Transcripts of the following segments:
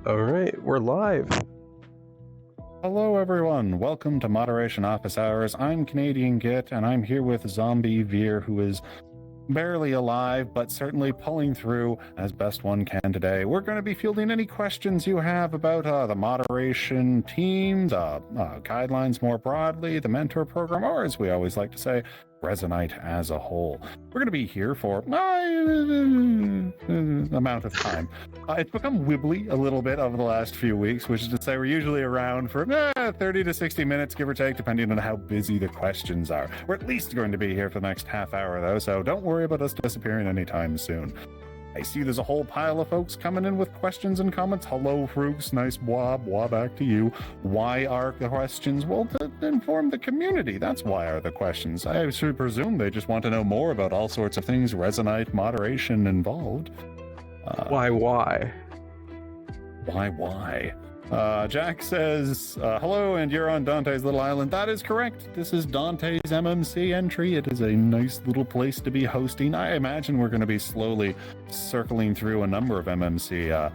All right, we're live. Hello, everyone. Welcome to Moderation Office Hours. I'm Canadian Git, and I'm here with Zombie Veer, who is barely alive, but certainly pulling through as best one can today. We're going to be fielding any questions you have about the moderation team, the guidelines more broadly, the mentor program, or as we always like to say, Resonite as a whole. We're going to be here for amount of time. It's become wibbly a little bit over the last few weeks, which is to say we're usually around for 30 to 60 minutes, give or take, depending on how busy the questions are. We're at least going to be here for the next half hour, though, so don't worry about us disappearing anytime soon. I see there's a whole pile of folks coming in with questions and comments. Hello, Frooks. Nice blah, back to you. Why are the questions? Well, to inform the community. That's why are the questions. I should presume they just want to know more about all sorts of things Resonite moderation involved. Why? Jack says, hello, and you're on Dante's Little Island. That is correct. This is Dante's MMC entry. It is a nice little place to be hosting. I imagine we're going to be slowly circling through a number of MMC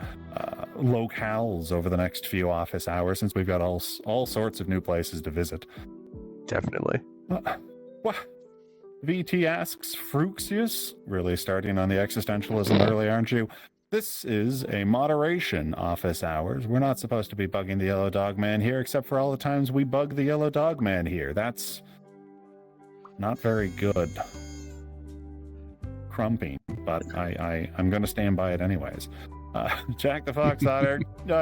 locales over the next few office hours, since we've got all sorts of new places to visit. Definitely. VT asks, Fruxius? Really starting on the existentialism early, aren't you? This is a moderation office hours. We're not supposed to be bugging the Yellow Dog Man here, except for all the times we bug the Yellow Dog Man here. That's not very good. Crumping, but I'm going to stand by it anyways. Jack the Fox Otter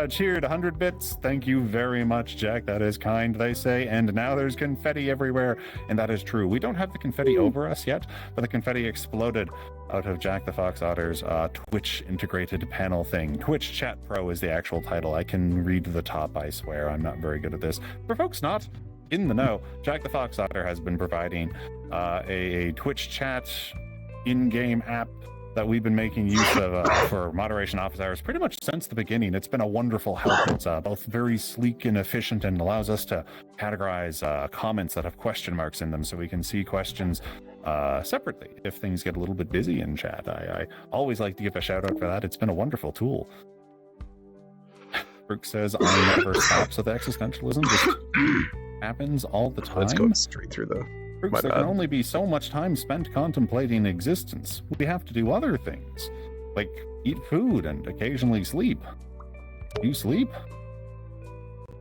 cheered 100 bits. Thank you very much, Jack. That is kind, they say. And now there's confetti everywhere, and that is true. We don't have the confetti over us yet, but the confetti exploded out of Jack the Fox Otter's Twitch integrated panel thing. Twitch Chat Pro is the actual title. I can read the top, I swear. I'm not very good at this. For folks not in the know, Jack the Fox Otter has been providing a Twitch chat in-game app that we've been making use of for moderation office hours pretty much since the beginning. It's been a wonderful help. It's both very sleek and efficient, and allows us to categorize comments that have question marks in them, so we can see questions separately if things get a little bit busy in chat. I always like to give a shout out for that. It's been a wonderful tool. Brooke says, I never stop, so the existentialism just happens all the time. Let's go straight through the... Brooks, there can only be so much time spent contemplating existence. We have to do other things, like eat food and occasionally sleep. Do you sleep?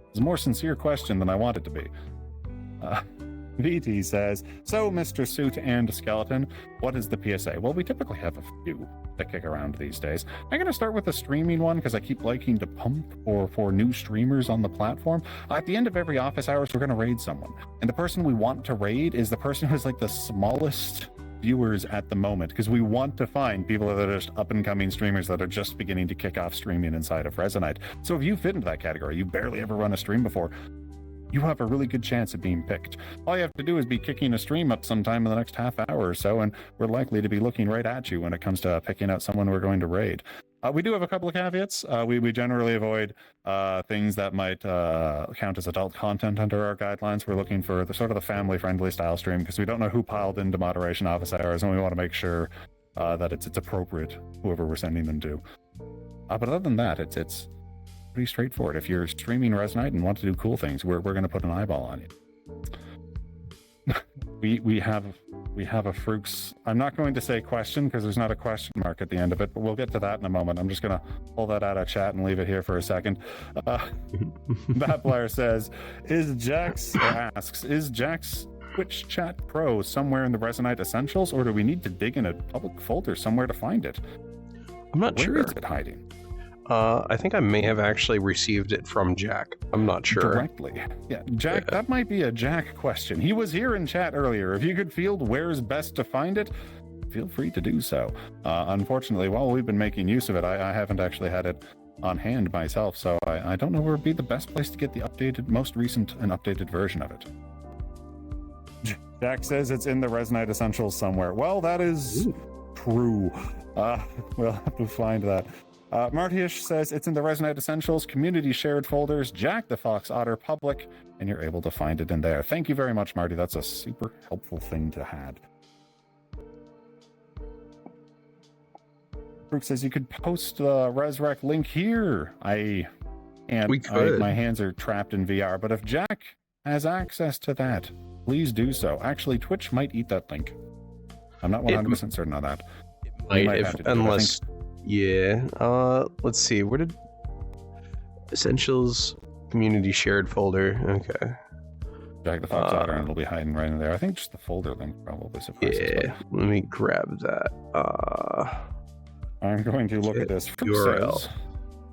It's a more sincere question than I want it to be. VT says, so Mr. Suit and Skeleton, what is the PSA? Well, we typically have a few that kick around these days. I'm going to start with a streaming one because I keep liking to pump for new streamers on the platform. At the end of every office hours, we're going to raid someone. And the person we want to raid is the person who's like the smallest viewers at the moment, because we want to find people that are just up-and-coming streamers that are just beginning to kick off streaming inside of Resonite. So if you fit into that category, you barely ever run a stream before, you have a really good chance of being picked. All you have to do is be kicking a stream up sometime in the next half hour or so, and we're likely to be looking right at you when it comes to picking out someone we're going to raid. We do have a couple of caveats. We generally avoid things that might count as adult content under our guidelines. We're looking for the sort of the family-friendly style stream, because we don't know who piled into moderation office hours, and we want to make sure that it's appropriate, whoever we're sending them to. But other than that, it's pretty straightforward. If you're streaming Resonite and want to do cool things, we're going to put an eyeball on you. we have a Frooks. I'm not going to say question because there's not a question mark at the end of it, but we'll get to that in a moment. I'm just going to pull that out of chat and leave it here for a second. Battler says, is Jack's Twitch Chat Pro somewhere in the Resonite Essentials, or do we need to dig in a public folder somewhere to find it? I'm not sure. Where is it hiding? I think I may have actually received it from Jack. I'm not sure. Directly. Yeah, Jack, that might be a Jack question. He was here in chat earlier. If you could field where's best to find it, feel free to do so. Unfortunately, while we've been making use of it, I haven't actually had it on hand myself, so I don't know where would be the best place to get the most recent and updated version of it. Jack says it's in the Resonite Essentials somewhere. Well, that is true. We'll have to find that. Martiush says it's in the Resonite Essentials community shared folders, Jack the Fox Otter public, and you're able to find it in there. Thank you very much, Marty. That's a super helpful thing to have. Brooke says you could post the ResRec link here. We could. My hands are trapped in VR, but if Jack has access to that, please do so. Actually, Twitch might eat that link. I'm not 100% certain on that. Unless, yeah. Let's see. Where did Essentials Community Shared folder? Okay. Jack the Fox Otter, and it'll be hiding right in there. I think just the folder link probably suffices. Yeah. Let me grab that. I'm going to look at this. URL. Says,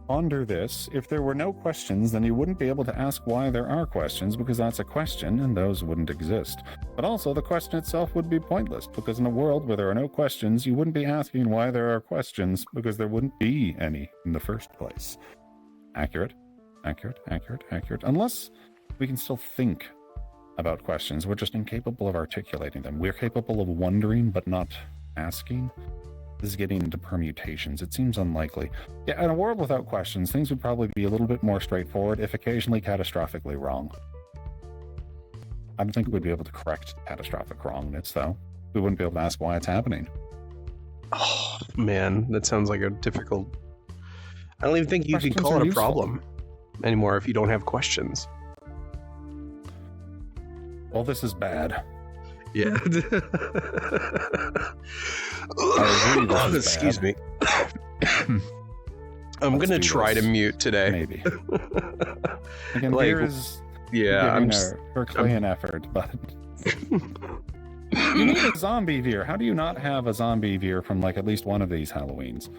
under this, if there were no questions, then you wouldn't be able to ask why there are questions, because that's a question and those wouldn't exist. But also, the question itself would be pointless, because in a world where there are no questions, you wouldn't be asking why there are questions, because there wouldn't be any in the first place. Accurate. Unless we can still think about questions, we're just incapable of articulating them. We're capable of wondering, but not asking. This is getting into permutations. It seems unlikely. Yeah, in a world without questions, things would probably be a little bit more straightforward, if occasionally catastrophically wrong. I don't think we'd be able to correct catastrophic wrongness, though. We wouldn't be able to ask why it's happening. Oh, man, that sounds like a difficult... I don't even think you can call it a problem anymore if you don't have questions. Well, this is bad. Yeah. Excuse me. I'm gonna try to mute today. Maybe. Again, like, here is Herculean effort, but you need a zombie veer. How do you not have a zombie veer from like at least one of these Halloweens?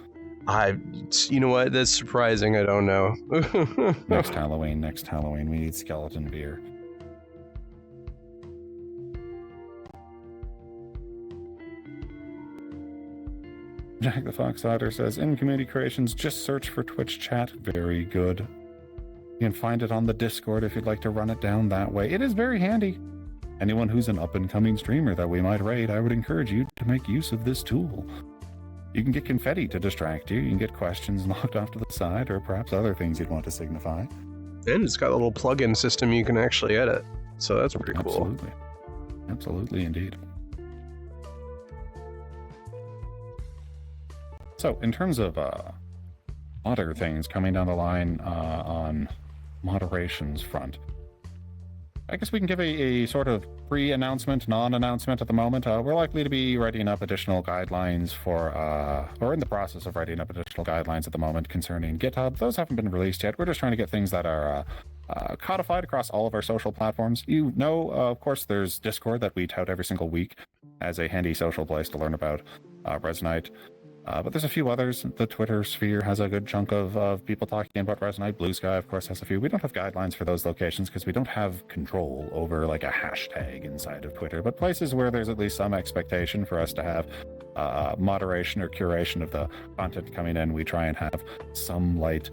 You know what? That's surprising. I don't know. Next Halloween, we need skeleton veer. Jack the Fox Otter says, in community creations, just search for Twitch chat. Very good. You can find it on the Discord if you'd like to run it down that way. It is very handy. Anyone who's an up-and-coming streamer that we might raid, I would encourage you to make use of this tool. You can get confetti to distract you. You can get questions knocked off to the side, or perhaps other things you'd want to signify. And it's got a little plug-in system you can actually edit. So that's pretty cool. Absolutely, indeed. So, in terms of other things coming down the line on moderation's front, I guess we can give a sort of pre-announcement, non-announcement at the moment. We're likely to be writing up additional guidelines or in the process of writing up additional guidelines at the moment concerning GitHub. Those haven't been released yet. We're just trying to get things that are codified across all of our social platforms. You know, of course, there's Discord that we tout every single week as a handy social place to learn about Resonite. But there's a few others. The Twitter sphere has a good chunk of people talking about Resonite. Blue Sky, of course, has a few. We don't have guidelines for those locations because we don't have control over like a hashtag inside of Twitter. But places where there's at least some expectation for us to have moderation or curation of the content coming in, we try and have some light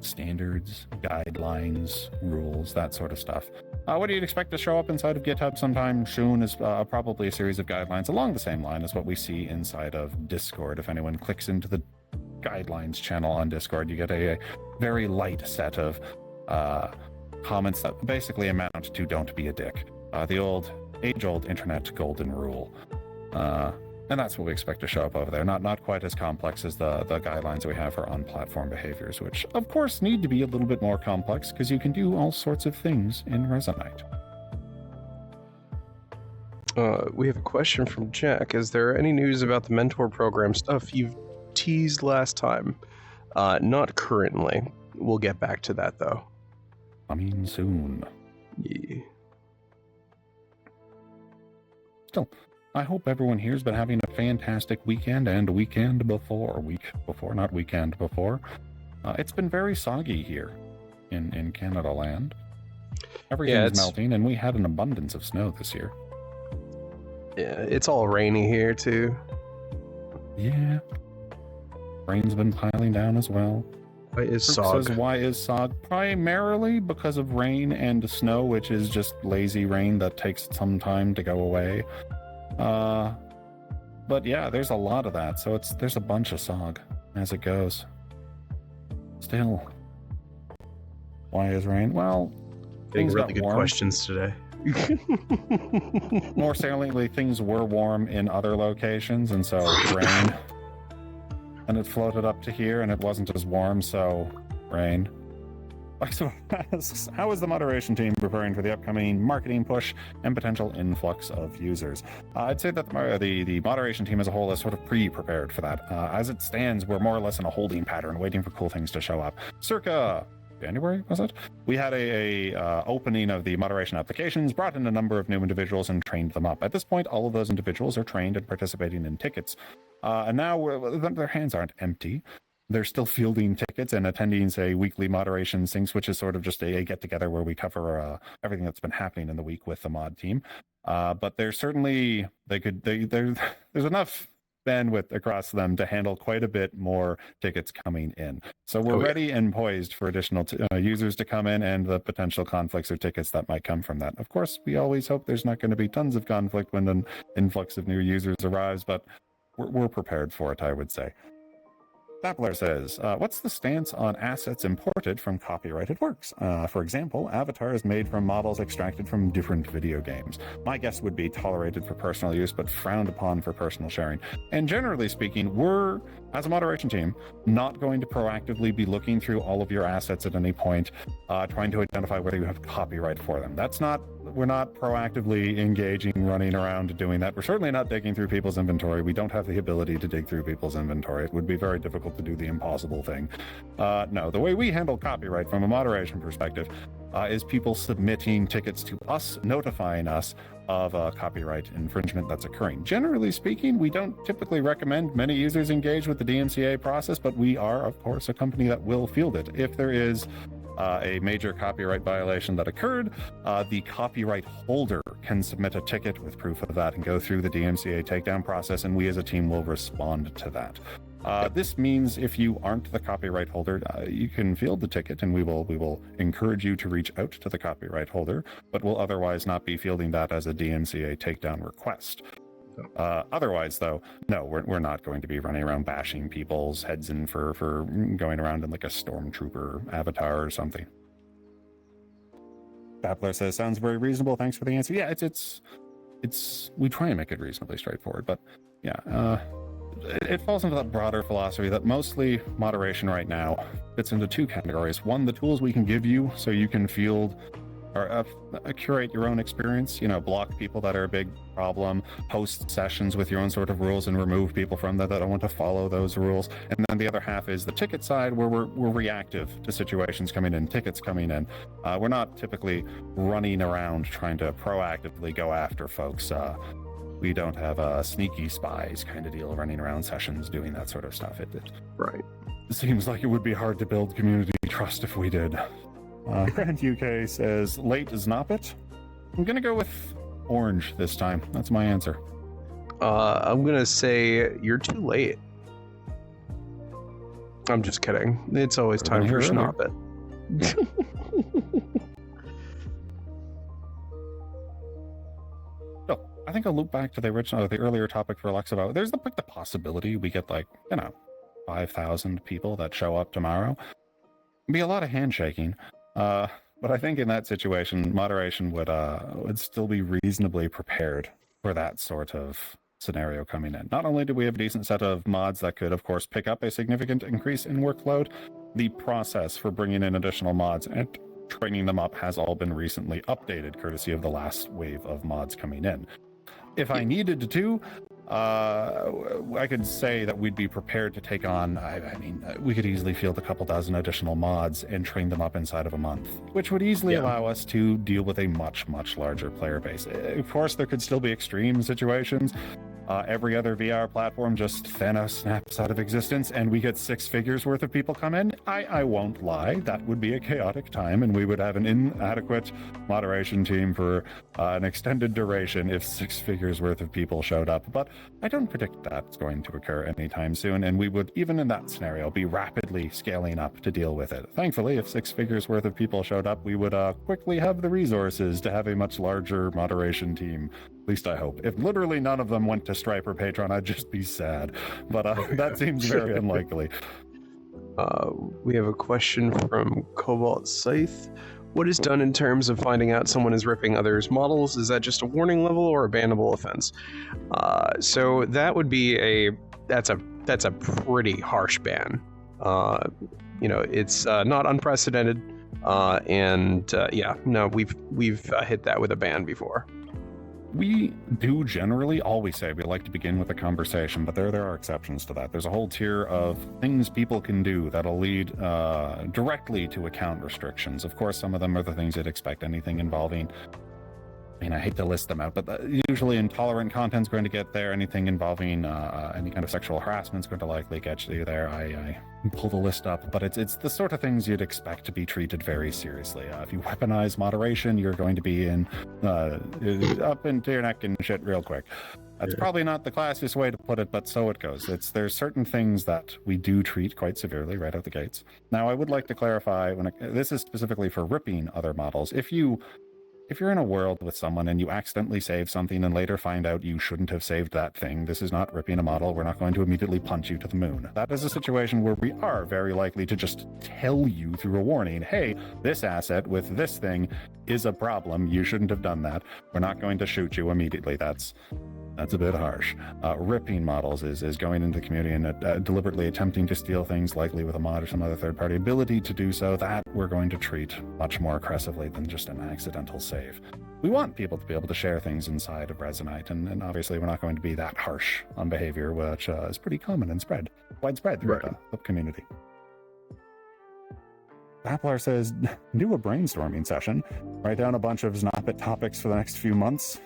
standards, guidelines, rules, that sort of stuff. What do you expect to show up inside of GitHub sometime soon is probably a series of guidelines along the same line as what we see inside of Discord. If anyone clicks into the guidelines channel on Discord, you get a very light set of comments that basically amount to don't be a dick. The age-old internet golden rule. And that's what we expect to show up over there. Not quite as complex as the guidelines we have for on-platform behaviors, which, of course, need to be a little bit more complex because you can do all sorts of things in Resonite. We have a question from Jack. Is there any news about the mentor program stuff you've teased last time? Not currently. We'll get back to that, though. Coming soon. Yeah. Still, I hope everyone here's been having a fantastic weekend and weekend before. It's been very soggy here in Canada land. Everything's melting, and we had an abundance of snow this year. Yeah, it's all rainy here, too. Yeah. Rain's been piling down as well. Why is SOG? Primarily because of rain and snow, which is just lazy rain that takes some time to go away. But yeah, there's a lot of that, so there's a bunch of SOG as it goes. Still, why is rain? Well, getting things really good warm. Questions today. More saliently, things were warm in other locations, and so rain. and it floated up to here, and it wasn't as warm, so rain. So how is the moderation team preparing for the upcoming marketing push and potential influx of users? I'd say that the moderation team as a whole is sort of pre-prepared for that. As it stands, we're more or less in a holding pattern, waiting for cool things to show up. Circa January, was it? We had a opening of the moderation applications, brought in a number of new individuals and trained them up. At this point, all of those individuals are trained and participating in tickets. And now their hands aren't empty. They're still fielding tickets and attending, say, weekly moderation syncs, which is sort of just a get-together where we cover everything that's been happening in the week with the mod team. But there's certainly, there's enough bandwidth across them to handle quite a bit more tickets coming in. So we're ready and poised for additional users to come in and the potential conflicts or tickets that might come from that. Of course, we always hope there's not going to be tons of conflict when an influx of new users arrives, but we're prepared for it, I would say. Dappler says, what's the stance on assets imported from copyrighted works? For example, avatars made from models extracted from different video games. My guess would be tolerated for personal use, but frowned upon for personal sharing. And generally speaking, we're, as a moderation team, not going to proactively be looking through all of your assets at any point, trying to identify whether you have copyright for them. We're not proactively engaging, running around doing that. We're certainly not digging through people's inventory. We don't have the ability to dig through people's inventory. It would be very difficult to do the impossible thing. No, the way we handle copyright from a moderation perspective is people submitting tickets to us, notifying us of a copyright infringement that's occurring. Generally speaking, we don't typically recommend many users engage with the DMCA process, but we are, of course, a company that will field it. If there is a major copyright violation that occurred, the copyright holder can submit a ticket with proof of that and go through the DMCA takedown process, and we as a team will respond to that. This means if you aren't the copyright holder, you can field the ticket, and we will encourage you to reach out to the copyright holder, but will otherwise not be fielding that as a DMCA takedown request. Otherwise, though, no, we're not going to be running around bashing people's heads in for going around in like a stormtrooper avatar or something. Dappler says, sounds very reasonable. Thanks for the answer. Yeah, it's we try and make it reasonably straightforward, but yeah, it falls into that broader philosophy that mostly moderation right now fits into two categories. One, the tools we can give you so you can field or curate your own experience, block people that are a big problem, host sessions with your own sort of rules and remove people from that don't want to follow those rules. And then the other half is the ticket side, where we're reactive to situations coming in, tickets coming in. We're not typically running around trying to proactively go after folks. We don't have sneaky spies kind of deal running around sessions doing that sort of stuff. It seems like it would be hard to build community trust if we did. Grand UK says, late is not it. I'm going to go with orange this time. That's my answer. I'm going to say you're too late. I'm just kidding. It's always time for Schnoppet. So, I think I'll loop back to the earlier topic for Alexa about, there's the possibility we get 5,000 people that show up tomorrow. It'd be a lot of handshaking. But I think in that situation, moderation would still be reasonably prepared for that sort of scenario coming in. Not only do we have a decent set of mods that could, of course, pick up a significant increase in workload, the process for bringing in additional mods and training them up has all been recently updated, courtesy of the last wave of mods coming in. If I needed to, I could say that we'd be prepared to take on, we could easily field a couple dozen additional mods and train them up inside of a month, which would easily allow us to deal with a much, much larger player base. Of course, there could still be extreme situations. Every other VR platform just Thanos snaps out of existence and we get 6 figures worth of people come in. I won't lie, that would be a chaotic time, and we would have an inadequate moderation team for an extended duration if 6 figures worth of people showed up. But I don't predict that's going to occur anytime soon, and we would, even in that scenario, be rapidly scaling up to deal with it. Thankfully, if 6 figures worth of people showed up, we would quickly have the resources to have a much larger moderation team. At least I hope. If literally none of them went to Stripe or Patreon, I'd just be sad. But that seems very unlikely. We have a question from Cobalt Scythe. What is done in terms of finding out someone is ripping others' models? Is that just a warning level or a bannable offense? So that would be that's a that's a pretty harsh ban. It's not unprecedented, we've hit that with a ban before. We do generally always say we like to begin with a conversation, but there are exceptions to that. There's a whole tier of things people can do that'll lead directly to account restrictions. Of course, some of them are the things you'd expect, anything involving, I hate to list them out, but usually intolerant content's going to get there. Anything involving any kind of sexual harassment's going to likely get you there. I pull the list up, but it's the sort of things you'd expect to be treated very seriously. If you weaponize moderation, you're going to be in up into your neck and shit real quick. That's probably not the classiest way to put it, but so it goes. There's certain things that we do treat quite severely right out the gates. Now, I would like to clarify, this is specifically for ripping other models. If you're in a world with someone and you accidentally save something and later find out you shouldn't have saved that thing, this is not ripping a model. We're not going to immediately punch you to the moon. That is a situation where we are very likely to just tell you through a warning, hey, this asset with this thing is a problem. You shouldn't have done that. We're not going to shoot you immediately. That's a bit harsh. Ripping models is going into the community and deliberately attempting to steal things, likely with a mod or some other third-party ability to do so. That we're going to treat much more aggressively than just an accidental save. We want people to be able to share things inside of Resonite, and obviously we're not going to be that harsh on behavior, which is pretty common and widespread throughout the community. Applar says, do a brainstorming session. Write down a bunch of Znoppit topics for the next few months.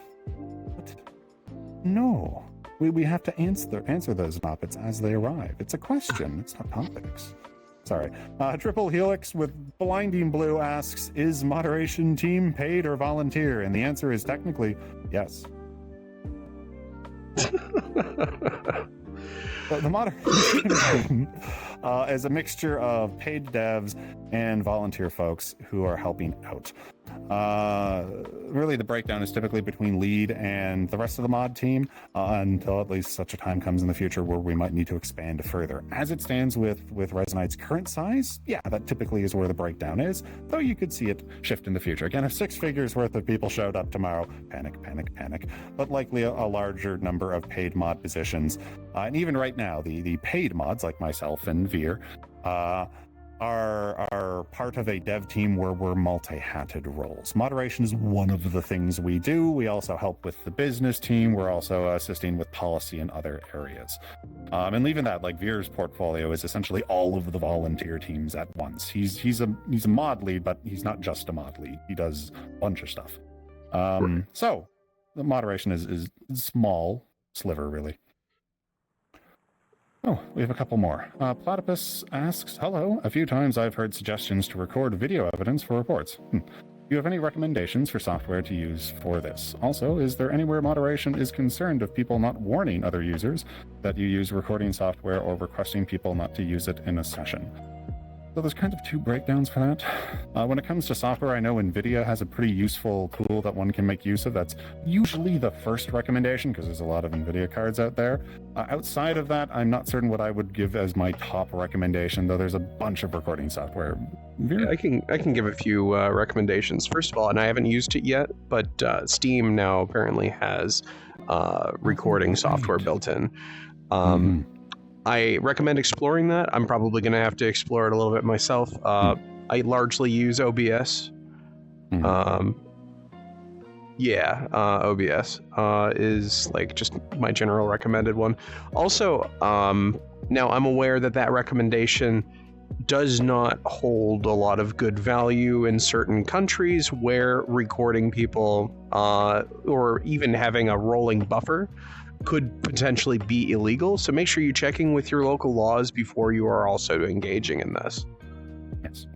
No, we have to answer those Znoppits as they arrive. It's a question, it's not topics. Sorry. Triple Helix with Blinding Blue asks, is moderation team paid or volunteer? And the answer is technically yes. The moderation team is a mixture of paid devs and volunteer folks who are helping out. Really, the breakdown is typically between lead and the rest of the mod team until at least such a time comes in the future where we might need to expand further. As it stands with Resonite's current size, yeah, that typically is where the breakdown is, though you could see it shift in the future. Again, if 6 figures worth of people showed up tomorrow, panic, but likely a larger number of paid mod positions. And even right now, the paid mods like myself and Veer are part of a dev team where we're multi-hatted roles. Moderation is one of the things we do. We also help with the business team. We're also assisting with policy in other areas. And leaving that, like Veer's portfolio is essentially all of the volunteer teams at once. He's a mod lead, but he's not just a mod lead. He does a bunch of stuff. So the moderation is a small sliver, really. Oh, we have a couple more. Platypus asks, hello. A few times I've heard suggestions to record video evidence for reports. Do you have any recommendations for software to use for this? Also, is there anywhere moderation is concerned of people not warning other users that you use recording software or requesting people not to use it in a session? So there's kind of 2 breakdowns for that. When it comes to software, I know NVIDIA has a pretty useful tool that one can make use of. That's usually the first recommendation because there's a lot of NVIDIA cards out there. Outside of that, I'm not certain what I would give as my top recommendation, though there's a bunch of recording software. Yeah, I can give a few recommendations. First of all, and I haven't used it yet, but Steam now apparently has recording software built in. I recommend exploring that. I'm probably going to have to explore it a little bit myself. I largely use OBS. OBS is like just my general recommended one. Also, now I'm aware that recommendation does not hold a lot of good value in certain countries where recording people or even having a rolling buffer could potentially be illegal. So make sure you're checking with your local laws before you are also engaging in this. Yes.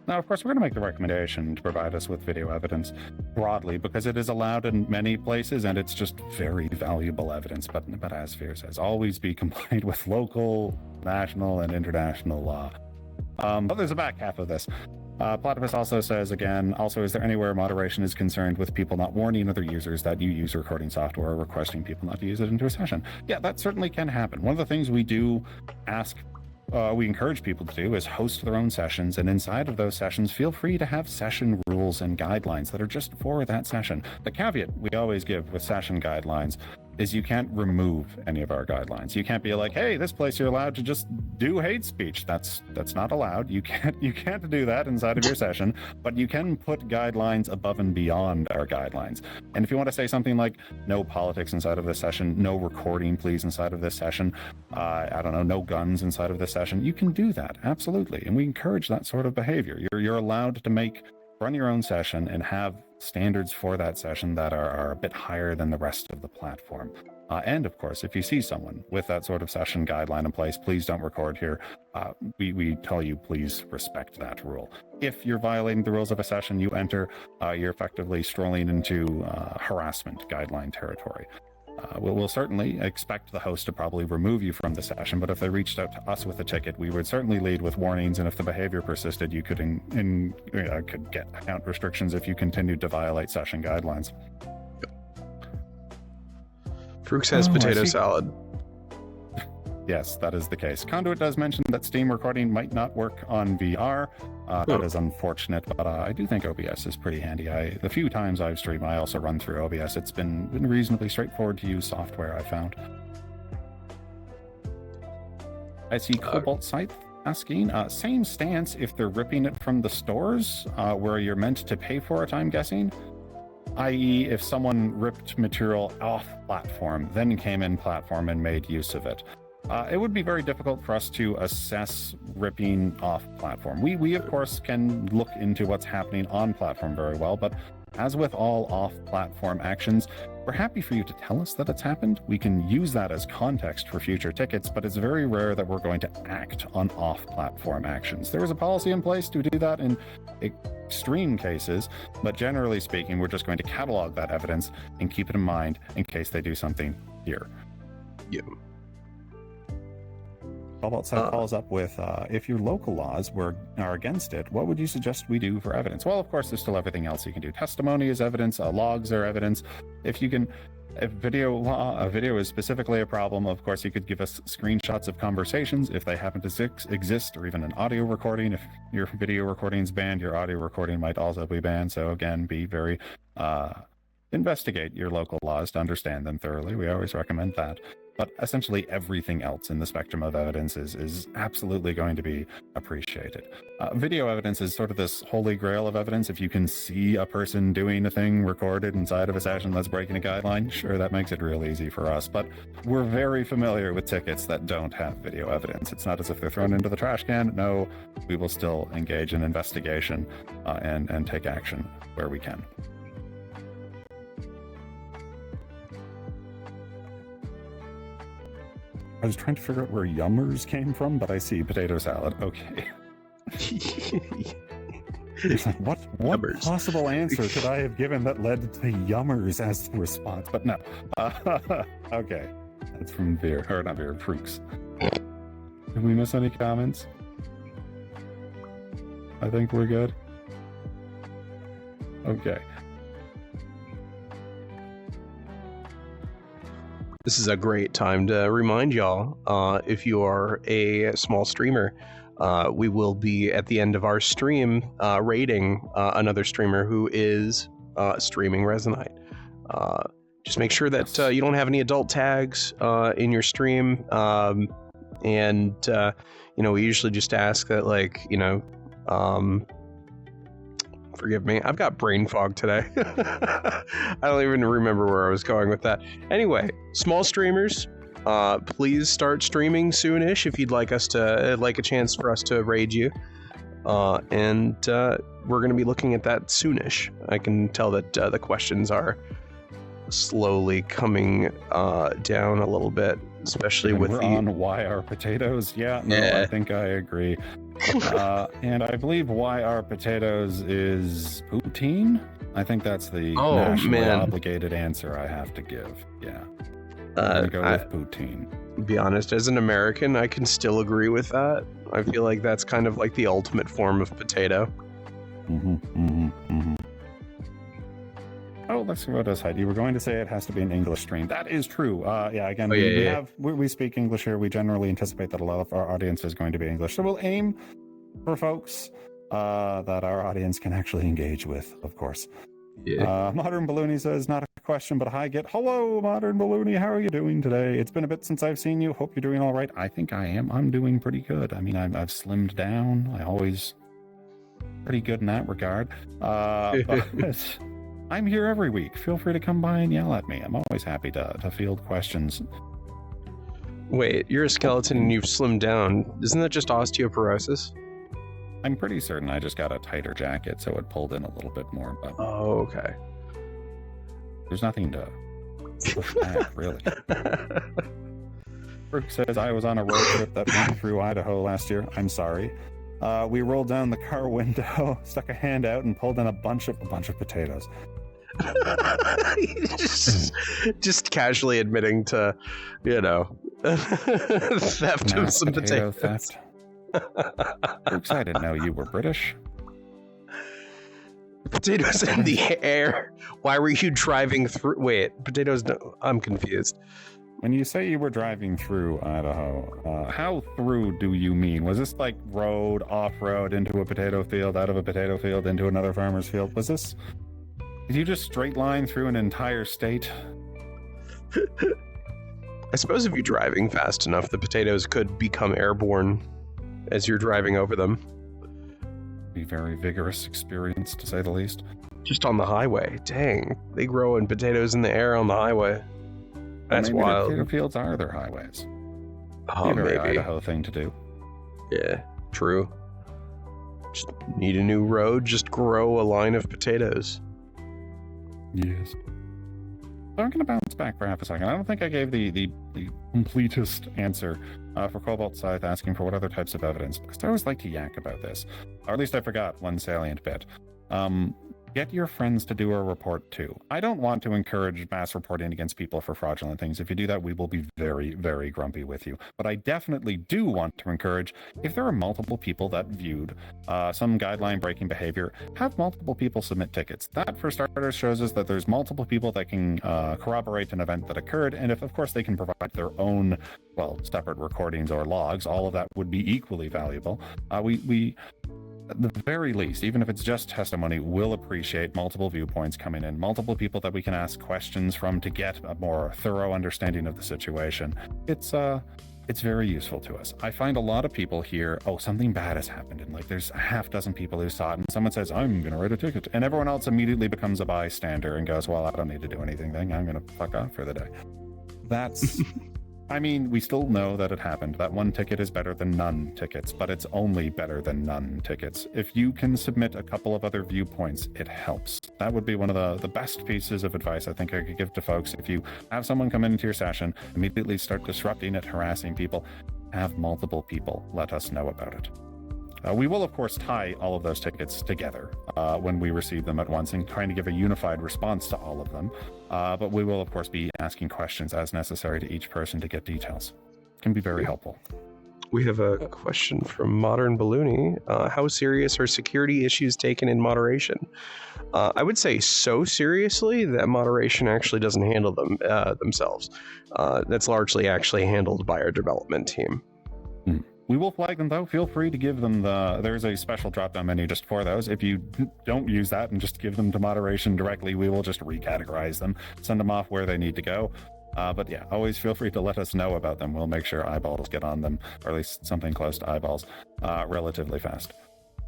Now, of course, we're going to make the recommendation to provide us with video evidence broadly because it is allowed in many places and it's just very valuable evidence. But as Veer says, always be compliant with local, national, and international law. But there's a back half of this. Platypus also says, again, is there anywhere moderation is concerned with people not warning other users that you use recording software or requesting people not to use it into a session? Yeah, that certainly can happen. One of the things we do we encourage people to do is host their own sessions, and inside of those sessions, feel free to have session rules and guidelines that are just for that session. The caveat we always give with session guidelines is you can't remove any of our guidelines. You can't be like, hey, this place you're allowed to just do hate speech. That's not allowed. You can't do that inside of your session, but you can put guidelines above and beyond our guidelines. And if you want to say something like no politics inside of this session, no recording please inside of this session, I don't know, no guns inside of this session, you can do that, absolutely. And we encourage that sort of behavior. You're allowed to run your own session and have standards for that session that are a bit higher than the rest of the platform. And of course, if you see someone with that sort of session guideline in place, please don't record here. We tell you, please respect that rule. If you're violating the rules of a session you enter, you're effectively strolling into harassment guideline territory. We'll certainly expect the host to probably remove you from the session, but if they reached out to us with a ticket, we would certainly lead with warnings, and if the behavior persisted, you could get account restrictions if you continued to violate session guidelines. Frooks has potato salad. Yes, that is the case. Conduit does mention that Steam recording might not work on VR. That is unfortunate, but I do think OBS is pretty handy. The few times I've streamed, I also run through OBS. It's been reasonably straightforward to use software, I found. I see Cobalt Scythe asking, same stance if they're ripping it from the stores, where you're meant to pay for it, I'm guessing? I.e., if someone ripped material off platform, then came in platform and made use of it. It would be very difficult for us to assess ripping off platform. We of course can look into what's happening on platform very well, but as with all off-platform actions, we're happy for you to tell us that it's happened. We can use that as context for future tickets, but it's very rare that we're going to act on off-platform actions. There is a policy in place to do that in extreme cases, but generally speaking, we're just going to catalog that evidence and keep it in mind in case they do something here. Yeah. Cobalt Side follows up with, if your local laws are against it, what would you suggest we do for evidence? Well, of course, there's still everything else you can do. Testimony is evidence, logs are evidence. If video is specifically a problem, of course, you could give us screenshots of conversations if they happen to exist, or even an audio recording. If your video recording is banned, your audio recording might also be banned. So again, be very, investigate your local laws to understand them thoroughly. We always recommend that. But essentially everything else in the spectrum of evidence is absolutely going to be appreciated. Video evidence is sort of this holy grail of evidence. If you can see a person doing a thing recorded inside of a session that's breaking a guideline, sure, that makes it real easy for us. But we're very familiar with tickets that don't have video evidence. It's not as if they're thrown into the trash can. No, we will still engage in investigation and take action where we can. I was trying to figure out where yummers came from, but I see potato salad. Okay. It's like, what possible answer could I have given that led to yummers as the response? But no. Okay. That's from Veer, or not Veer, Frooks. Did we miss any comments? I think we're good. Okay. This is a great time to remind y'all, if you are a small streamer, we will be at the end of our stream rating another streamer who is streaming Resonite. Just make sure that you don't have any adult tags in your stream, and we usually just ask that, like, forgive me, I've got brain fog today. I don't even remember where I was going with that. Anyway, small streamers, please start streaming soonish if you'd like a chance for us to raid you. And we're going to be looking at that soonish. I can tell that the questions are slowly coming down a little bit, especially with we're on why are potatoes. Yeah, no, I think I agree. And I believe why are potatoes is poutine. I think that's the nationally obligated answer I have to give. Yeah, I'm gonna go with poutine. To be honest, as an American, I can still agree with that. I feel like that's kind of like the ultimate form of potato. Oh, let's go to this. You were going to say it has to be an English stream. That is true. Again, we speak English here. We generally anticipate that a lot of our audience is going to be English. So we'll aim for folks that our audience can actually engage with, of course. Yeah. Modern Balloony says, not a question, but hi, get hello, Modern Balloony. How are you doing today? It's been a bit since I've seen you. Hope you're doing all right. I think I am. I'm doing pretty good. I mean, I've slimmed down. I always pretty good in that regard. But I'm here every week. Feel free to come by and yell at me. I'm always happy to field questions. Wait, you're a skeleton and you've slimmed down. Isn't that just osteoporosis? I'm pretty certain I just got a tighter jacket, so it pulled in a little bit more. But Oh, okay. there's nothing to push back, really. Brooke says, I was on a road trip that went through Idaho last year. I'm sorry. We rolled down the car window, stuck a hand out, and pulled in a bunch of potatoes. just casually admitting to, theft Now of some potato potatoes. theft. Brooks, I didn't know you were British. Potatoes in the air. Why were you driving through? Wait, potatoes. No, I'm confused. When you say you were driving through Idaho, how through do you mean? Was this like road, off-road, into a potato field, out of a potato field, into another farmer's field? Was this... Did you just straight line through an entire state? I suppose if you're driving fast enough, the potatoes could become airborne as you're driving over them. Be very vigorous experience, to say the least. Just on the highway. Dang, they grow in potatoes in the air on the highway. That's Maybe wild. The potato fields are their highways. Oh, A very maybe. Idaho thing to do. Yeah, true. Just need a new road, just grow a line of potatoes. Yes. So I'm going to bounce back for half a second. I don't think I gave the completest answer for Cobalt Scythe asking for what other types of evidence, because I always like to yak about this. Or at least I forgot one salient bit. Get your friends to do a report too. I don't want to encourage mass reporting against people for fraudulent things. If you do that, we will be very, very grumpy with you. But I definitely do want to encourage, if there are multiple people that viewed some guideline breaking behavior, have multiple people submit tickets. That, for starters, shows us that there's multiple people that can corroborate an event that occurred. And if, of course, they can provide their own, well, separate recordings or logs, all of that would be equally valuable. We at the very least, even if it's just testimony, we'll appreciate multiple viewpoints coming in, multiple people that we can ask questions from to get a more thorough understanding of the situation. It's very useful to us. I find a lot of people hear, oh, something bad has happened, and like there's a half dozen people who saw it, and someone says, I'm going to write a ticket, and everyone else immediately becomes a bystander and goes, well, I don't need to do anything, then I'm going to fuck off for the day. That's... I mean, we still know that it happened. That one ticket is better than none tickets, but it's only better than none tickets. If you can submit a couple of other viewpoints, it helps. That would be one of the best pieces of advice I think I could give to folks. If you have someone come into your session, immediately start disrupting it, harassing people, have multiple people let us know about it. We will, of course, tie all of those tickets together when we receive them at once and trying to give a unified response to all of them. But we will, of course, be asking questions as necessary to each person to get details. It can be very helpful. We have a question from Modern Balloony. How serious are security issues taken in moderation? I would say so seriously that moderation actually doesn't handle them themselves. That's largely actually handled by our development team. We will flag them, though. Feel free to give them there's a special drop-down menu just for those. If you don't use that and just give them to moderation directly, we will just recategorize them, send them off where they need to go. But yeah, always feel free to let us know about them. We'll make sure eyeballs get on them, or at least something close to eyeballs, relatively fast.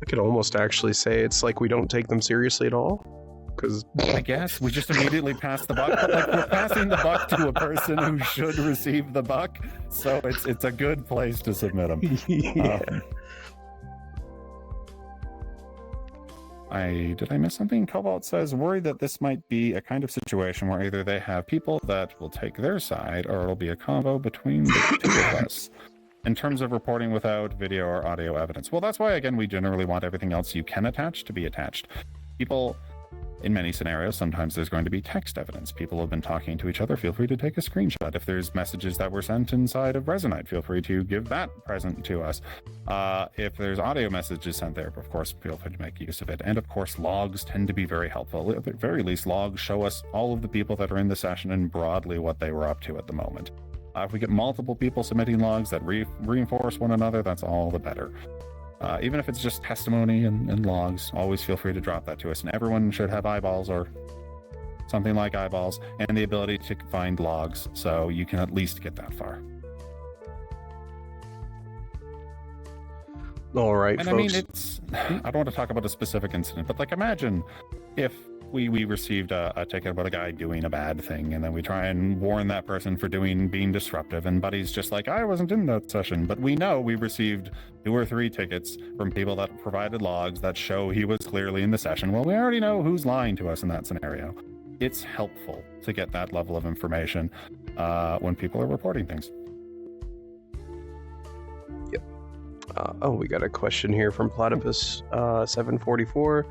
I could almost actually say it's like we don't take them seriously at all. Because I guess we just immediately pass the buck, but like we're passing the buck to a person who should receive the buck, so it's a good place to submit them. Yeah. Did I miss something? Cobalt says, worried that this might be a kind of situation where either they have people that will take their side, or it'll be a combo between the two of us. In terms of reporting without video or audio evidence. Well, that's why, again, we generally want everything else you can attach to be attached. People... In many scenarios, sometimes there's going to be text evidence. People have been talking to each other. Feel free to take a screenshot. If there's messages that were sent inside of Resonite, feel free to give that present to us. If there's audio messages sent there, of course, feel free to make use of it. And of course, logs tend to be very helpful. At the very least, logs show us all of the people that are in the session and broadly what they were up to at the moment. If we get multiple people submitting logs that reinforce one another, that's all the better. Even if it's just testimony and logs, always feel free to drop that to us. And everyone should have eyeballs or something like eyeballs, and the ability to find logs, so you can at least get that far. All right, And folks. I don't want to talk about a specific incident, but like imagine if we received a ticket about a guy doing a bad thing, and then we try and warn that person for being disruptive, and Buddy's just like, I wasn't in that session, but we know we received 2 or 3 tickets from people that provided logs that show he was clearly in the session. Well, we already know who's lying to us in that scenario. It's helpful to get that level of information when people are reporting things. We got a question here from Platypus 744.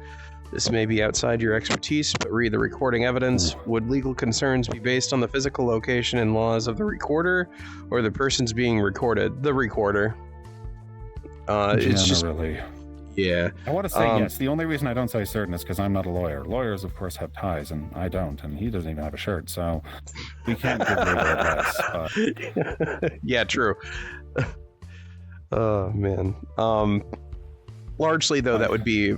This may be outside your expertise, but read the recording evidence. Would legal concerns be based on the physical location and laws of the recorder, or the persons being recorded? The recorder. It's just... Yeah. I want to say yes. The only reason I don't say certain is because I'm not a lawyer. Lawyers, of course, have ties, and I don't, and he doesn't even have a shirt, so we can't give legal advice. But... Yeah, true. Oh, man. Largely, though, that would be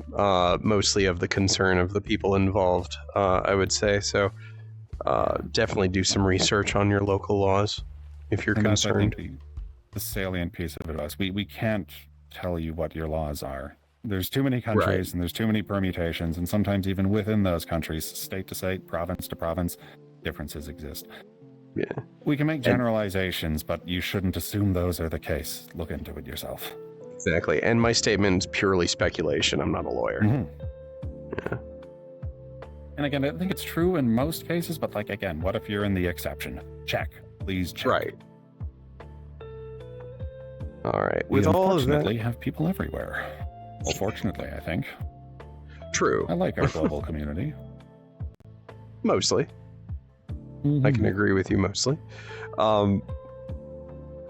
mostly of the concern of the people involved, I would say. So definitely do some research on your local laws if you're concerned. That's, I think, the salient piece of advice. We can't tell you what your laws are. There's too many countries, right, and there's too many permutations, and sometimes even within those countries, state to state, province to province, differences exist. Yeah. We can make generalizations, but you shouldn't assume those are the case. Look into it yourself. Exactly. And my statement is purely speculation. I'm not a lawyer. Mm-hmm. Yeah. And again, I think it's true in most cases, but like, again, what if you're in the exception? Check. Please check. Right. All right. We unfortunately have people everywhere. Well, fortunately, I think. True. I like our global community. Mostly. Mm-hmm. I can agree with you mostly.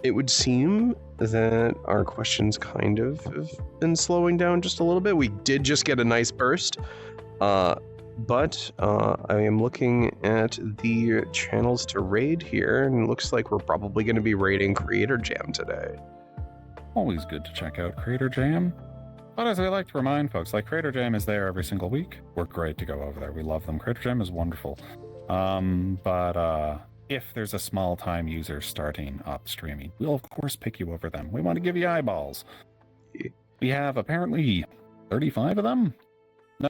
It would seem that our questions kind of have been slowing down just a little bit. We did just get a nice burst, but I am looking at the channels to raid here, and it looks like we're probably going to be raiding Creator Jam today. Always good to check out Creator Jam. But as I like to remind folks, like, Creator Jam is there every single week. We're great to go over there. We love them. Creator Jam is wonderful. But if there's a small-time user starting up streaming, we'll of course pick you over them. We want to give you eyeballs. We have apparently 35 of them?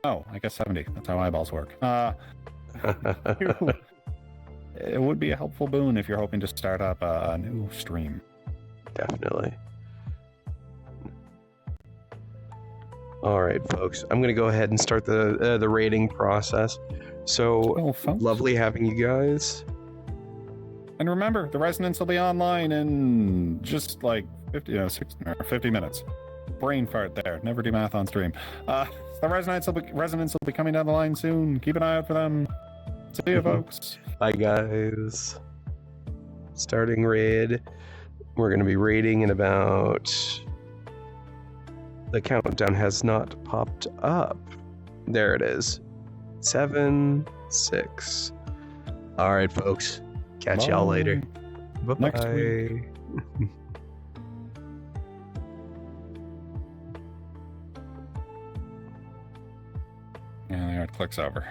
No, I guess 70. That's how eyeballs work. It would be a helpful boon if you're hoping to start up a new stream. Definitely. All right, folks. I'm going to go ahead and start the rating process. So, lovely having you guys. And remember, the Resonance will be online in just like 50 minutes. Brain fart there. Never do math on stream. The Resonance will be coming down the line soon. Keep an eye out for them. See you, folks. Bye, guys. Starting raid. We're going to be raiding in about... The countdown has not popped up. There it is. 7, 6. All right, folks. Catch y'all later. Bye-bye. Next week. Yeah, there it clicks over.